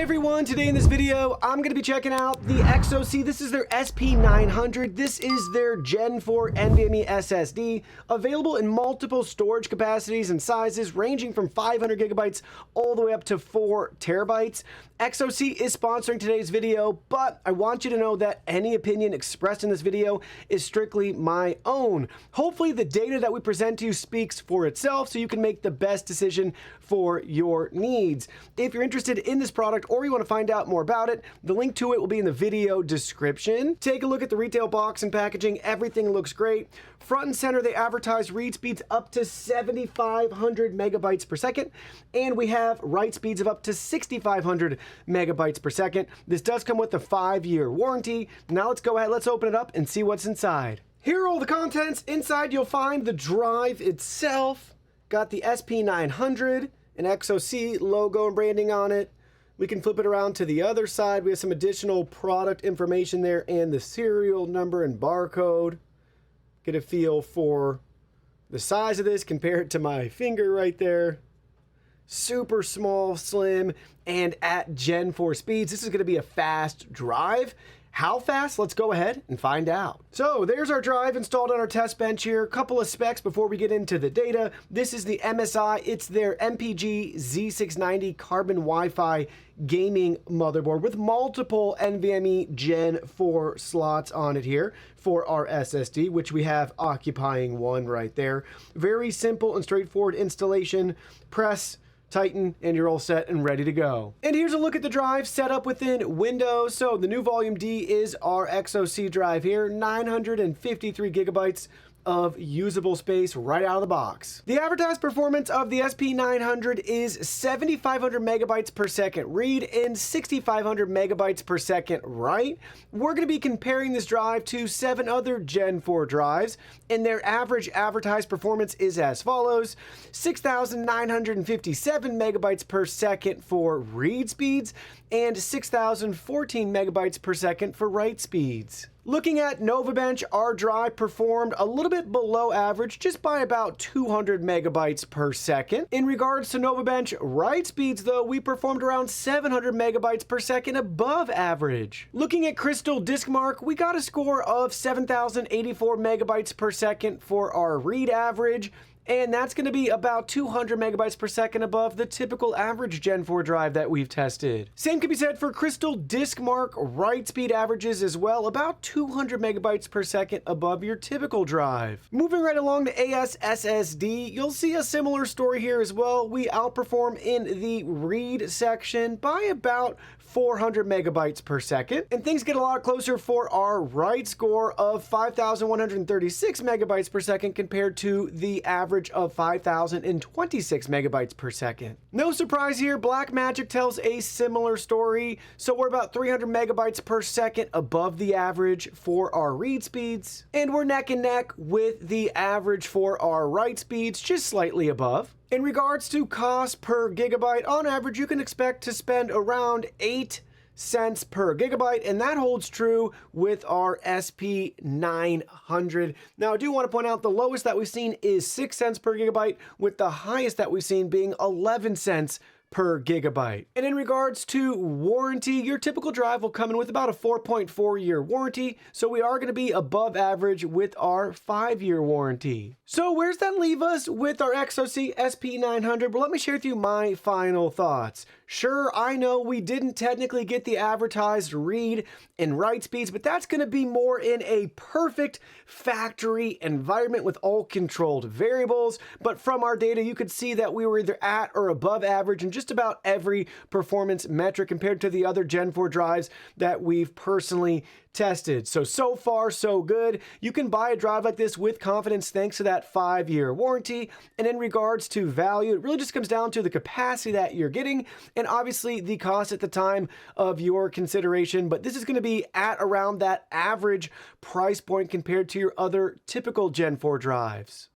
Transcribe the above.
everyone, today in this video, I'm going to be checking out the XOC. This is their SP900. This is their Gen 4 NVMe SSD, available in multiple storage capacities and sizes, ranging from 500 gigabytes all the way up to 4 terabytes. XOC is sponsoring today's video, but I want you to know that any opinion expressed in this video is strictly my own. Hopefully the data that we present to you speaks for itself so you can make the best decision for your needs. If you're interested in this product or you want to find out more about it, the link to it will be in the video description. Take a look at the retail box and packaging. Everything looks great. Front and center, they advertise read speeds up to 7,500 megabytes per second, and we have write speeds of up to 6,500 megabytes per second. This does come with a 5-year warranty. Now let's go ahead, let's open it up and see what's inside. Here are all the contents. Inside you'll find the drive itself. Got the SP900, an XOC logo and branding on it. We can flip it around to the other side. We have some additional product information there and the serial number and barcode. Get a feel for the size of this compared to my finger right there. Super small, slim, and at Gen 4 speeds. This is going to be a fast drive. How fast? Let's go ahead and find out. So there's our drive installed on our test bench here. A couple of specs before we get into the data. This is the MSI. It's their MPG Z690 Carbon Wi-Fi gaming motherboard with multiple NVMe Gen 4 slots on it here for our SSD, which we have occupying one right there. Very simple and straightforward installation. Press, tighten, and you're all set and ready to go. And here's a look at the drive set up within Windows. So the new Volume D is our XOC drive here, 953 gigabytes of usable space right out of the box. The advertised performance of the SP900 is 7,500 megabytes per second read and 6,500 megabytes per second write. We're going to be comparing this drive to 7 other Gen 4 drives, and their average advertised performance is as follows: 6,957 megabytes per second for read speeds and 6,014 megabytes per second for write speeds. Looking at NovaBench, our drive performed a little bit below average, just by about 200 megabytes per second. In regards to NovaBench write speeds though, we performed around 700 megabytes per second above average. Looking at Crystal Diskmark, we got a score of 7,084 megabytes per second for our read average, and that's going to be about 200 megabytes per second above the typical average Gen 4 drive that we've tested. Same can be said for Crystal Diskmark write speed averages as well, about 200 megabytes per second above your typical drive. Moving right along to AS SSD, you'll see a similar story here as well. We outperform in the read section by about 400 megabytes per second, and things get a lot closer for our write score of 5,136 megabytes per second compared to the average of 5,026 megabytes per second. No surprise here, Blackmagic tells a similar story, so we're about 300 megabytes per second above the average for our read speeds, and we're neck and neck with the average for our write speeds, just slightly above. In regards to cost per gigabyte, on average, you can expect to spend around 8 cents per gigabyte, and that holds true with our SP900. Now, I do want to point out the lowest that we've seen is 6 cents per gigabyte, with the highest that we've seen being 11 cents per gigabyte. And in regards to warranty, your typical drive will come in with about a 4.4-year warranty, so we are going to be above average with our 5-year warranty. So where's that leave us with our XOC SP900? Well, let me share with you my final thoughts. Sure, I know we didn't technically get the advertised read and write speeds, but that's going to be more in a perfect factory environment with all controlled variables. But from our data, you could see that we were either at or above average in just about every performance metric compared to the other Gen 4 drives that we've personally tested. So far, so good. You can buy a drive like this with confidence thanks to that 5-year warranty. And in regards to value, it really just comes down to the capacity that you're getting and obviously the cost at the time of your consideration. But this is going to be at around that average price point compared to your other typical Gen 4 drives.